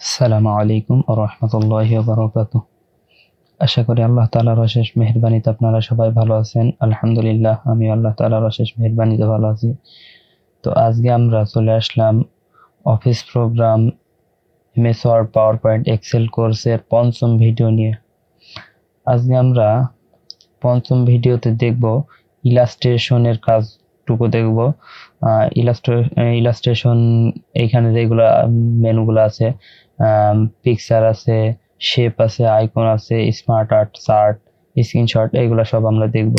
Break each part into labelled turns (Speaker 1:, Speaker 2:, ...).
Speaker 1: আসসালামু আলাইকুম ওয়া রাহমাতুল্লাহি ওয়া বারাকাতুহু। আশা করি আল্লাহ তাআলার অশেষ মেহেরবানিতে আপনারা সবাই ভালো আছেন। আলহামদুলিল্লাহ আমি আল্লাহ তাআলার অশেষ মেহেরবানিতে ভালো আছি। তো আজকে আমরা চলে আসলাম office program MS Word, PowerPoint, Excel কোর্সের পঞ্চম ভিডিও নিয়ে। আজকে আমরা পঞ্চম ভিডিওতে দেখব ইলাস্ট্রেশনের কাজটুকু দেখব। ইলাস্ট্রেশন এইখানে যেগুলো মেনুগুলো আছে, পিকচার আছে, শেপ আছে, আইকন আছে, স্মার্ট আর্ট, চার্ট, স্ক্রিনশট, এগুলো সব আমরা দেখব।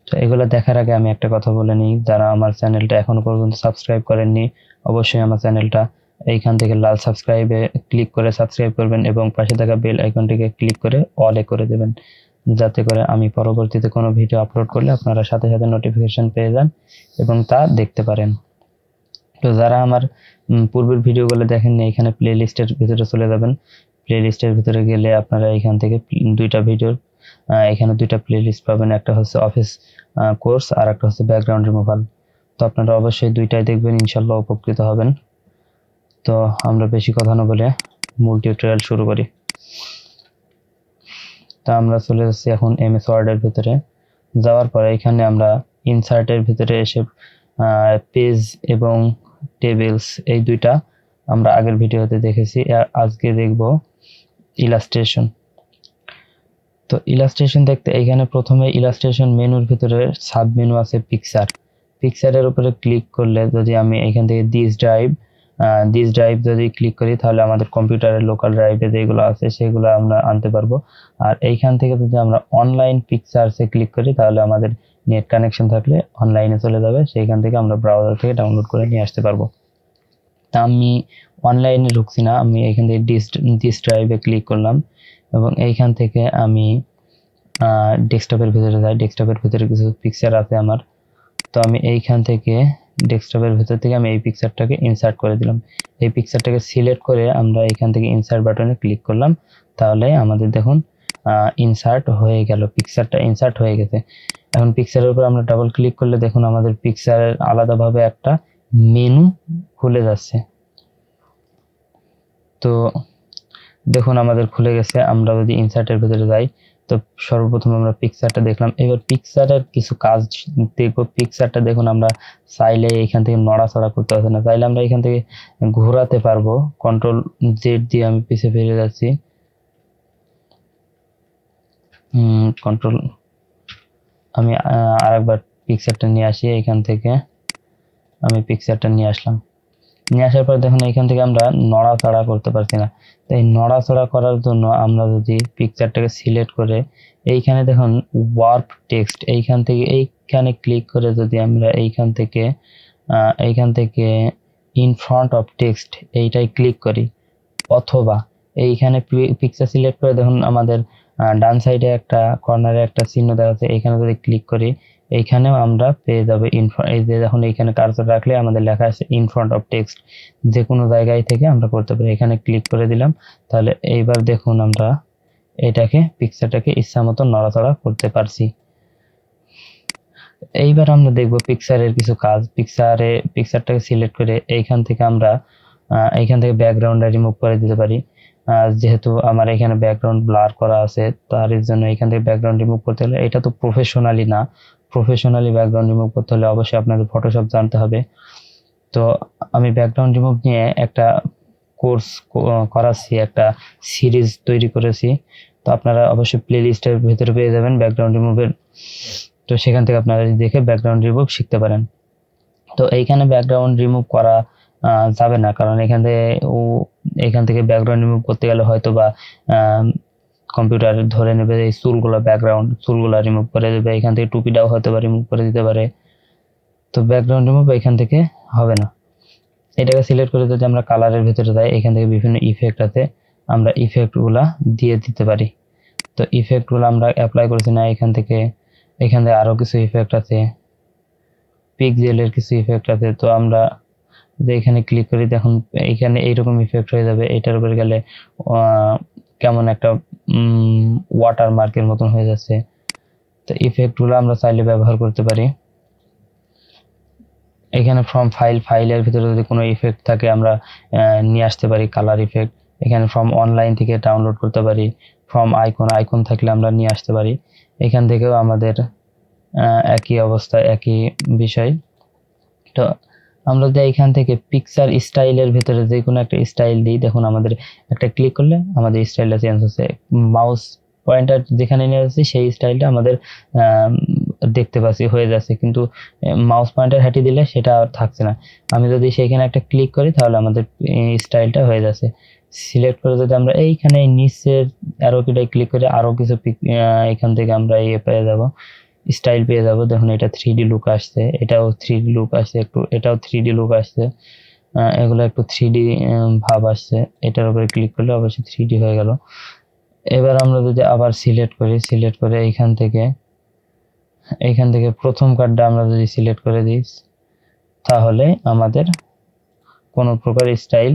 Speaker 1: তো এগুলো দেখার আগে আমি একটা কথা বলে নিই, যারা আমার চ্যানেলটা এখনো পর্যন্ত সাবস্ক্রাইব করেননি অবশ্যই আমার চ্যানেলটা এইখান থেকে লাল সাবস্ক্রাইবে ক্লিক করে সাবস্ক্রাইব করবেন এবং পাশে থাকা বেল আইকনটিকে ক্লিক করে অলে করে দেবেন, যাতে করে আমি পরবর্তীতে কোনো ভিডিও আপলোড করলে আপনারা সাথে সাথে নোটিফিকেশন পেয়ে যান এবং তা দেখতে পারেন। তো যারা আমার পূর্বের ভিডিওগুলো দেখেননি, এখানে প্লে লিস্টের ভিতরে চলে যাবেন। প্লে লিস্টের ভিতরে গেলে আপনারা এখান থেকে দুইটা ভিডিওর এখানে দুইটা প্লে লিস্ট পাবেন, একটা হচ্ছে অফিস কোর্স আর একটা হচ্ছে ব্যাকগ্রাউন্ড রিমুভাল। তো আপনারা অবশ্যই দুইটাই দেখবেন, ইনশাল্লাহ উপকৃত হবেন। তো আমরা বেশি কথা না বলে মূল টিউটোরিয়াল শুরু করি। তা আমরা চলে যাচ্ছি এখন এমএস ওয়ার্ডের ভিতরে। যাওয়ার পরে এখানে আমরা ইনসার্টের ভিতরে এসে পেজ এবং টেবিলস এই দুইটা আমরা আগের ভিডিওতে দেখেছি, আজকে দেখব ইলাস্ট্রেশন। তো ইলাস্ট্রেশন দেখতে এখানে প্রথমে ইলাস্ট্রেশন মেনুর ভিতরে সাব মেনু আছে পিকচার। পিকচারের উপরে ক্লিক করলে যদি আমি এখান থেকে দিস ড্রাইভ যদি ক্লিক করি তাহলে আমাদের কম্পিউটারের লোকাল ড্রাইভে যেগুলো আছে সেগুলো আমরা আনতে পারবো। আর এইখান থেকে যদি আমরা অনলাইন পিকচার্সে ক্লিক করি তাহলে আমাদের নেট কানেকশন থাকলে অনলাইনে চলে যাবে, সেইখান থেকে আমরা ব্রাউজার থেকে ডাউনলোড করে নিয়ে আসতে পারবো। তা আমি অনলাইনে ঢুকছি না, আমি এখান থেকে দিস ড্রাইভে ক্লিক করলাম এবং এইখান থেকে আমি ডেস্কটপের ভিতরে যাই। ডেস্কটপের ভিতরে কিছু পিকচার আছে আমার, তো আমি এইখান থেকে ডেস্কটপের ভিতর থেকে আমি এই পিকচারটাকে ইনসার্ট করে দিলাম। এই পিকচারটাকে সিলেক্ট করে আমরা এখান থেকে ইনসার্ট বাটনে ক্লিক করলাম, তাহলে আমাদের দেখুন ইনসার্ট হয়ে গেল, পিকচারটা ইনসার্ট হয়ে গেছে। এখন পিকচারের উপর আমরা ডাবল ক্লিক করলে দেখুন আমাদের পিকচারের আলাদাভাবে একটা মেনু খুলে যাচ্ছে। তো দেখুন আমাদের খুলে গেছে। আমরা যদি ইনসার্টের ভিতরে যাই তো সর্বপ্রথম আমরা পিকচারটা দেখলাম, এবার পিকচারের কিছু কাজ দেখবো। পিকচারটা দেখুন আমরা চাইলে এখান থেকে নড়াচড়া করতে পারছি না, চাইলে আমরা এখান থেকে ঘোরাতে পারবো। কন্ট্রোল জেড দিয়ে আমি পিছিয়ে ফিরে যাচ্ছি, কন্ট্রোল আমি আরেকবার পিকচারটা নিয়ে আসি। এখান থেকে আমি পিকচারটা নিয়ে আসলাম, নিয়ে আসার পর দেখুন এখান থেকে আমরা নড়াচড়া করতে পারছি না। তো এই নড়াচড়া করার জন্য আমরা যদি পিকচারটাকে সিলেক্ট করে এইখানে দেখুন ওয়ার্প টেক্সট, এইখান এইখানে ক্লিক করে যদি আমরা এইখান থেকে ইন ফ্রন্ট অফ টেক্সট এইটাই ক্লিক করি, অথবা এইখানে পিকচার সিলেক্ট করে দেখুন আমাদের ডান সাইডে একটা কর্নারে একটা চিহ্ন দেখা যাচ্ছে, এইখানে যদি ক্লিক করি এইখানেও আমরা পেয়ে যাবো এই যে দেখুন এইখানে কার্সর রাখলে আমাদের লেখা আছে ইন ফ্রন্ট অফ টেক্সট। যে কোনো জায়গায় থেকে আমরা করতে পারি, এখানে ক্লিক করে দিলাম। তাহলে এইবার দেখুন আমরা পিকচারটাকে ইচ্ছা মতো নড়াচড়া করতে পারছি। এইবার আমরা দেখব পিকচারের কিছু কাজ। পিকচারটাকে সিলেক্ট করে এইখান থেকে ব্যাকগ্রাউন্ডটা রিমুভ করে দিতে পারি। যেহেতু আমার এখানে ব্যাকগ্রাউন্ড ব্লার করা আছে, তার জন্য এখান থেকে ব্যাকগ্রাউন্ড রিমুভ করতে হলে, এটা তো প্রফেশনালি না, প্রফেশনালি ব্যাকগ্রাউন্ড রিমুভ করতে হলে অবশ্যই আপনাদের ফটোশপ জানতে হবে। তো আমি ব্যাকগ্রাউন্ড রিমুভ নিয়ে একটা কোর্স করাচ্ছি, একটা সিরিজ তৈরি করেছি। তো আপনারা অবশ্যই প্লে লিস্টের ভিতরে পেয়ে যাবেন ব্যাকগ্রাউন্ড রিমুভের, তো সেখান থেকে আপনারা দেখে ব্যাকগ্রাউন্ড রিমুভ শিখতে পারেন। তো এইখানে ব্যাকগ্রাউন্ড রিমুভ করা যাবে না, কারণ এখান থেকে ব্যাকগ্রাউন্ড রিমুভ করতে গেলে হয়তো বা কম্পিউটার ধরে নেবে এই চুলগুলো রিমুভ করে দেবে, এখান থেকে টুপিটাও হয়তো বা রিমুভ করে দিতে পারে। তো ব্যাকগ্রাউন্ড রিমুভ এখান থেকে হবে না। এটাকে সিলেক্ট করে যদি আমরা কালারের ভিতরে যাই, এখান থেকে বিভিন্ন ইফেক্ট আছে, আমরা ইফেক্টগুলা দিয়ে দিতে পারি। তো ইফেক্টগুলো আমরা অ্যাপ্লাই করছি না, এখানে আরো কিছু ইফেক্ট আছে, পিক্সেলের কিছু ইফেক্ট আছে। তো আমরা যে এখানে ক্লিক করি দেখুন এখানে এইরকম ইফেক্ট হয়ে যাবে, এটার উপরে গেলে কেমন একটা ওয়াটার মার্কের মতন হয়ে যাচ্ছে। তো ইফেক্টগুলো আমরা চাইলে ব্যবহার করতে পারি। এখানে ফ্রম ফাইলের ভিতরে যদি কোনো ইফেক্ট থাকে আমরা নিয়ে আসতে পারি, কালার ইফেক্ট। এখানে ফ্রম অনলাইন থেকে ডাউনলোড করতে পারি, ফ্রম আইকন থাকলে আমরা নিয়ে আসতে পারি। এখান থেকেও আমাদের একই অবস্থা, একই বিষয়। তো আমরা যদি এখান থেকে পিকচার স্টাইলের ভিতরে যে কোনো একটা স্টাইল দিই, দেখুন আমাদের একটা ক্লিক করলে আমাদের স্টাইলটা চেঞ্জ হচ্ছে। মাউস পয়েন্টার যেখানে নিয়ে যাচ্ছি সেই স্টাইলটা আমাদের দেখতে পাচ্ছি হয়ে যাচ্ছে, কিন্তু মাউস পয়েন্টার হাঁটিয়ে দিলে সেটা আর থাকছে না। আমি যদি সেইখানে একটা ক্লিক করি তাহলে আমাদের স্টাইলটা হয়ে যাচ্ছে। সিলেক্ট করে যদি আমরা এইখানে নিচের অ্যারো কিটায় ক্লিক করে আরো কিছু এখান থেকে আমরা পেয়ে যাব, স্টাইল পেয়ে যাব। দেখুন এটা 3D লুক আসছে, এটাও 3D লুক আসছে, একটু এটাও 3D লুক আসছে, এগুলো একটু 3D ভাব আসছে। এটার উপরে ক্লিক করলে অবশ্যই 3D হয়ে গেল। এবার আমরা যদি আবার সিলেক্ট করি, সিলেক্ট করে এইখান থেকে প্রথম কার্ডটা আমরা যদি সিলেক্ট করে দিই তাহলে আমাদের কোনো প্রকার স্টাইল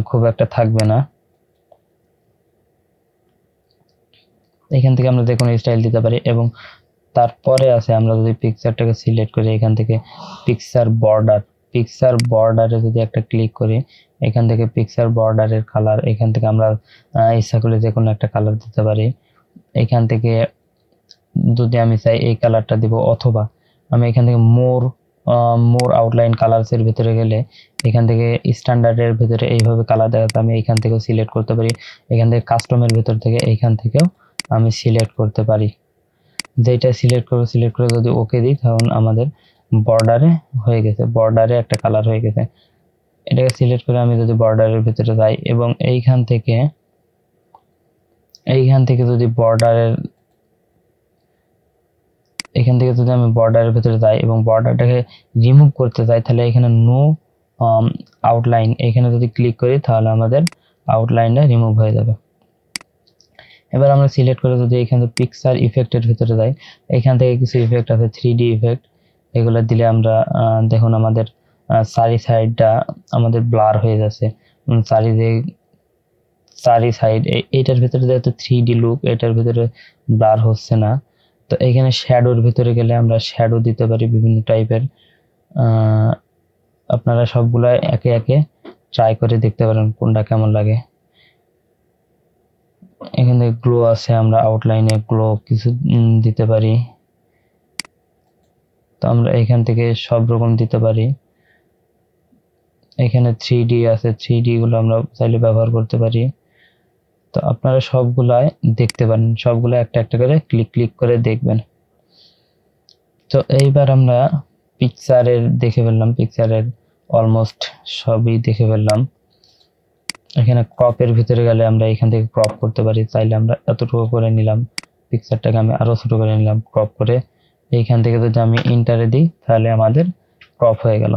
Speaker 1: খুব একটা থাকবে না। এখান থেকে আমরা যে কোনো স্টাইল দিতে পারি। এবং তারপরে আছে আমরা যদি পিকচারটাকে সিলেক্ট করি, এখান থেকে পিকচার বর্ডারে যদি একটা ক্লিক করি, এখান থেকে পিকচার বর্ডারের কালার এখান থেকে আমরা ইচ্ছা করলে যে কোনো একটা কালার দিতে পারি। এখান থেকে যদি আমি চাই এই কালারটা দিব, অথবা আমি এখান থেকে মোর আউটলাইন কালারস এর ভিতরে গেলে এখান থেকে স্ট্যান্ডার্ডের ভিতরে এইভাবে কালার দেখাতে আমি এখান থেকেও সিলেক্ট করতে পারি। এখান থেকে কাস্টমের ভিতর থেকে এইখান থেকেও আমি সিলেক্ট করতে পারি। যেটা সিলেক্ট করে যদি ওকে দিই তখন আমাদের বর্ডারে হয়ে গেছে, বর্ডারে একটা কালার হয়ে গেছে। এটাকে সিলেক্ট করে আমি যদি বর্ডারের ভিতরে যাই এবং এইখান থেকে যদি আমি বর্ডারের ভিতরে যাই এবং বর্ডারটাকে রিমুভ করতে চাই, তাহলে এখানে নো আউটলাইন এখানে যদি ক্লিক করি তাহলে আমাদের আউটলাইনটা রিমুভ হয়ে যাবে। এবার আমরা সিলেক্ট করে যদি এখানে পিকচার ইফেক্টের ভিতরে যাই, এখান থেকে কিছু ইফেক্ট আছে 3D ইফেক্ট, এগুলো দিলে আমরা দেখুন আমাদের চারি সাইডটা আমাদের ব্লার হয়ে যাচ্ছে। চারি সাইড এইটার ভিতরে যেহেতু 3D লুক, এটার ভিতরে ব্লার হচ্ছে না। তো এখানে শ্যাডোর ভিতরে গেলে আমরা শ্যাডো দিতে পারি বিভিন্ন টাইপের। আপনারা সবগুলো একে একে ট্রাই করে দেখতে পারেন কোনটা কেমন লাগে। এখানে গ্লো আছে, আমরা আউটলাইনে গ্লো কিছু দিতে পারি। তো আমরা এখান থেকে সব রকম দিতে পারি। এখানে 3D আছে, 3D গুলো আমরা চাইলে ব্যবহার করতে পারি। তো আপনারা সবগুলাই দেখতে পারেন, সবগুলো একটা একটা করে ক্লিক করে দেখবেন। তো এইবার আমরা পিকচারের অলমোস্ট সবই দেখে ফেললাম। এখানে ক্রপের ভিতরে গেলে আমরা এখান থেকে ক্রপ করতে পারি, চাইলে আমরা এতটুকু করে নিলাম, পিকচারটাকে আমি আরো ছোট করে নিলাম, ক্রপ করে এইখান থেকে যদি আমি ইন্টারে দিই তাহলে আমাদের ক্রপ হয়ে গেল।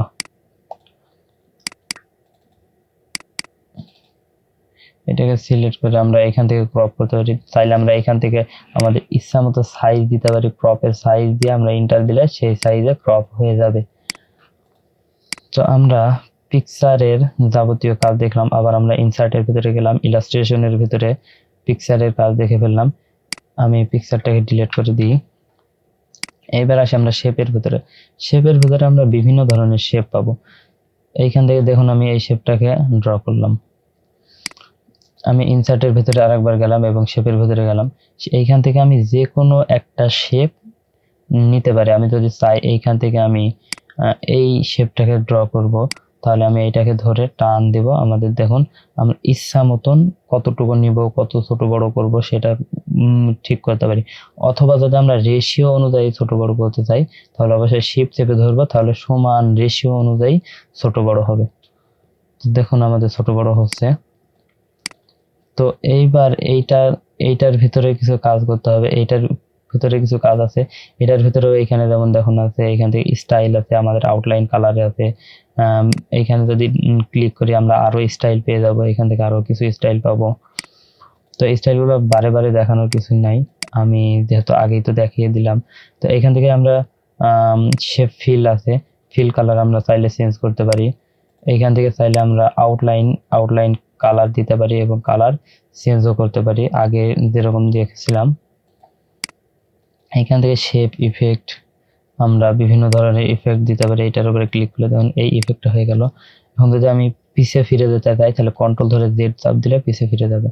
Speaker 1: এটাকে সিলেক্ট করে আমরা এখান থেকে ক্রপ করতে পারি, চাইলে আমরা এখান থেকে আমাদের ইচ্ছা মতো সাইজ দিতে পারি, ক্রপের সাইজ দিয়ে আমরা ইন্টার দিলে সেই সাইজে ক্রপ হয়ে যাবে। তো আমরা পিকচারের যাবতীয় কাজ দেখলাম। আবার আমরা ইনসার্টের ভিতরে গেলাম, ইলাস্ট্রেশনের ভিতরে পিকচারের কাজ দেখে ফেললাম। আমি পিকচারটাকে ডিলিট করে দিই। এবার আসি আমরা শেপের ভিতরে আমরা বিভিন্ন ধরনের শেপ পাবো। এইখান থেকে দেখুন আমি এই শেপটাকে ড্র করলাম। আমি ইনসার্টের ভিতরে আরেকবার গেলাম এবং শেপের ভিতরে গেলাম। এইখান থেকে আমি যে কোনো একটা শেপ নিতে পারি। আমি যদি চাই এইখান থেকে আমি এই শেপটাকে ড্র করব, তাহলে আমি এটাকে ধরে টান দেব। আমাদের দেখুন আমরা ইচ্ছা মতন কতটুকু নিব, কত ছোট বড় করব সেটা ঠিক করতে পারি। অথবা যদি আমরা রেশিও অনুযায়ী ছোট বড় করতে চাই তাহলে অবশ্যই শিফট চেপে ধরবো, তাহলে সমান রেশিও অনুযায়ী ছোট বড় হবে। দেখুন আমাদের ছোট বড় হচ্ছে। তো এইবার এইটার ভিতরে কিছু কাজ করতে হবে। এইটার ভিতরে কিছু কাজ আছে, এটার ভিতরেও এখানে যেমন দেখুন আছে, এখান থেকে স্টাইল আছে, আমাদের আউটলাইন কালারে আছে। এইখানে যদি ক্লিক করি আমরা আরো স্টাইল পেয়ে যাব, এখান থেকে আরো কিছু স্টাইল পাবো। তো স্টাইলগুলো বারে বারে দেখানোর কিছুই নাই, আমি যেহেতু আগেই তো দেখিয়ে দিলাম। তো এখান থেকে আমরা শেপ ফিল কালার আমরা চাইলে চেঞ্জ করতে পারি। এইখান থেকে চাইলে আমরা আউটলাইন কালার দিতে পারি এবং কালার চেঞ্জও করতে পারি আগে যেরকম দেখেছিলাম। এখান থেকে শেপ ইফেক্ট আমরা বিভিন্ন ধরনের ইফেক্ট দিতে পারি। এটার উপরে ক্লিক করলে দেখুন এই ইফেক্টটা হয়ে গেল। এখন যদি আমি পিছিয়ে ফিরে যেতে চাই তাহলে কন্ট্রোল ধরে জেড চাপ দিলে পিছিয়ে ফিরে যাবে।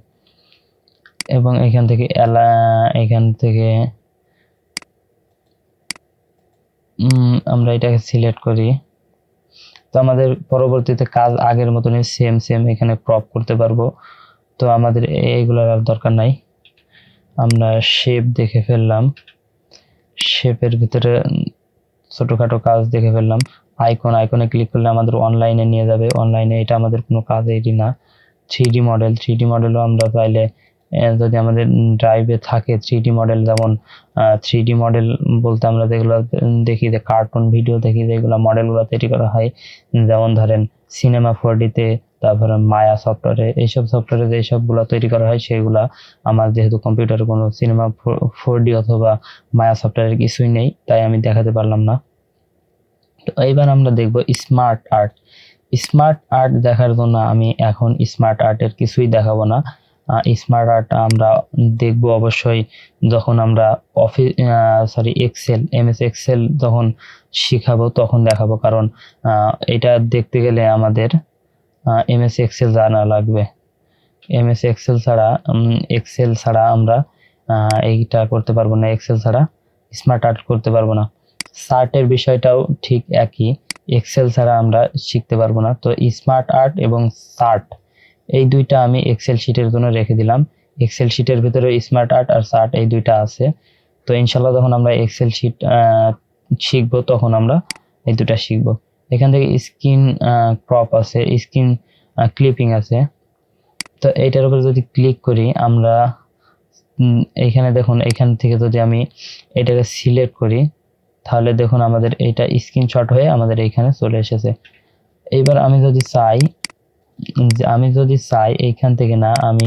Speaker 1: এবং এখান থেকে আমরা এটাকে সিলেক্ট করি। তো আমাদের পরবর্তীতে কাজ আগের মতনই সেম এখানে ক্রপ করতে পারবো। তো আমাদের এইগুলোর আর দরকার নাই। আমরা শেপ দেখে ফেললাম, শেপের ভিতরে ছোটখাটো কাজ দেখে ফেললাম। আইকনে ক্লিক করলে আমাদের অনলাইনে নিয়ে যাবে। অনলাইনে এটা আমাদের কোনো কাজেরই না। 3D মডেলও আমরা চাইলে যদি আমাদের ড্রাইভে থাকে 3D মডেল, যেমন 3D মডেল বলতে আমরা যেগুলো দেখি যে কার্টুন ভিডিও দেখি যেগুলো মডেলগুলো তৈরি করা হয়, যেমন ধরেন সিনেমা 4D-তে, তারপরে মায়া সফটওয়্যারে, এইসব সফটওয়্যারে যে সবগুলো তৈরি করা হয় সেগুলা আমার যেহেতু কম্পিউটারে কোনো সিনেমা 4D অথবা মায়া সফটওয়্যারের কিছুই নেই, তাই আমি দেখাতে পারলাম না। তো এইবার আমরা দেখব স্মার্ট আর্ট দেখার জন্য আমি এখন স্মার্ট আর্টের কিছুই দেখাবো না। স্মার্ট আর্ট আমরা দেখব অবশ্যই যখন আমরা এমএস এক্সেল যখন শিখাবো তখন দেখাবো, কারণ এটা দেখতে গেলে আমাদের এমএস এক্সেল জানা লাগবে। এমএস এক্সেল ছাড়া আমরা এইটা করতে পারবো না, এক্সেল ছাড়া স্মার্ট আর্ট করতে পারবো না। সার্টের বিষয়টাও ঠিক একই, এক্সেল ছাড়া আমরা শিখতে পারবো না। তো স্মার্ট আর্ট এবং সার্ট এই দুইটা আমি এক্সেল শিটের জন্য রেখে দিলাম। এক্সেল শিটের ভিতরে স্মার্ট আর্ট আর সার্ট এই দুইটা আছে। তো ইনশাল্লাহ যখন আমরা এক্সেল শিট শিখবো তখন আমরা এই দুটা শিখবো। এখান থেকে স্ক্রিন ক্রপ আছে, স্ক্রিন ক্লিপিং আছে। তো এইটার উপর যদি ক্লিক করি আমরা এইখানে দেখুন, এখান থেকে যদি আমি এটাকে সিলেক্ট করি তাহলে দেখুন আমাদের এইটা স্ক্রিনশট হয়ে আমাদের এইখানে চলে এসেছে। এইবার আমি যদি চাই এইখান থেকে না, আমি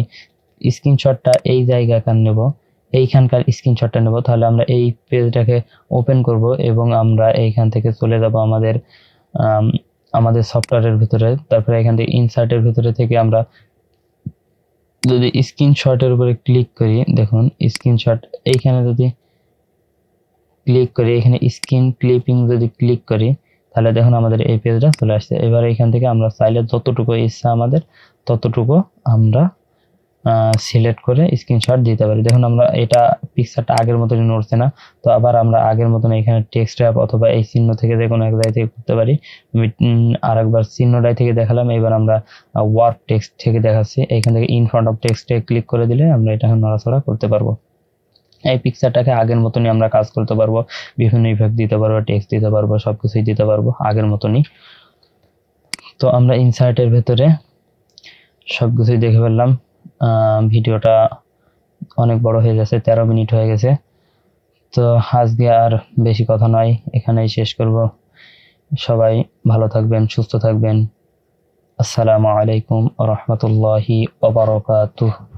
Speaker 1: স্ক্রিনশটটা এই জায়গাকার নেব, এইখানকার স্ক্রিনশটটা নেব, তাহলে আমরা এই পেজটাকে ওপেন করব এবং আমরা এইখান থেকে চলে যাব আমাদের সফটওয়্যারের ভিতরে। তারপরে এখান থেকে ইনসার্টের ভিতরে থেকে আমরা যদি স্ক্রিনশটের উপরে ক্লিক করি, দেখুন স্ক্রিনশট এইখানে যদি ক্লিক করি, এখানে স্ক্রিন ক্লিপিং যদি ক্লিক করি তাহলে দেখুন আমাদের এই পেজটা চলে আসছে। এবার এখান থেকে আমরা চাইলে যতটুকু ইচ্ছা আমাদের ততটুকু আমরা সিলেক্ট করে স্ক্রিনশট দিতে পারি। দেখুন আমরা এটা পিকচারটা আগের মতনই নড়ছে না। তো আবার আমরা আগের মতন এখানে টেক্সট ট্যাব অথবা এই চিহ্ন থেকে যে কোনো এক জায়গা থেকে করতে পারি। আর একবার চিহ্নটাই থেকে দেখালাম, এবার আমরা ওয়ার্ক টেক্সট থেকে দেখাচ্ছি। এখান থেকে ইন ফ্রন্ট অফ টেক্সটে ক্লিক করে দিলে আমরা এটা নড়াচড়া করতে পারবো। এই পিকচারটাকে আগের মতনই আমরা কাজ করতে পারবো, বিভিন্ন ইফেক্ট দিতে পারবো, টেক্সট দিতে পারবো, সবকিছুই দিতে পারবো আগের মতনই। তো আমরা ইনসার্টের ভেতরে সবকিছুই দেখে ফেললাম। ভিডিওটা অনেক বড় হয়ে গেছে, 13 মিনিট হয়ে গেছে। তো আজকে আর বেশি কথা নয়, এখানেই শেষ করব। সবাই ভালো থাকবেন, সুস্থ থাকবেন। আসসালামু আলাইকুম ওয়া রাহমাতুল্লাহি ওয়া বারাকাতুহু।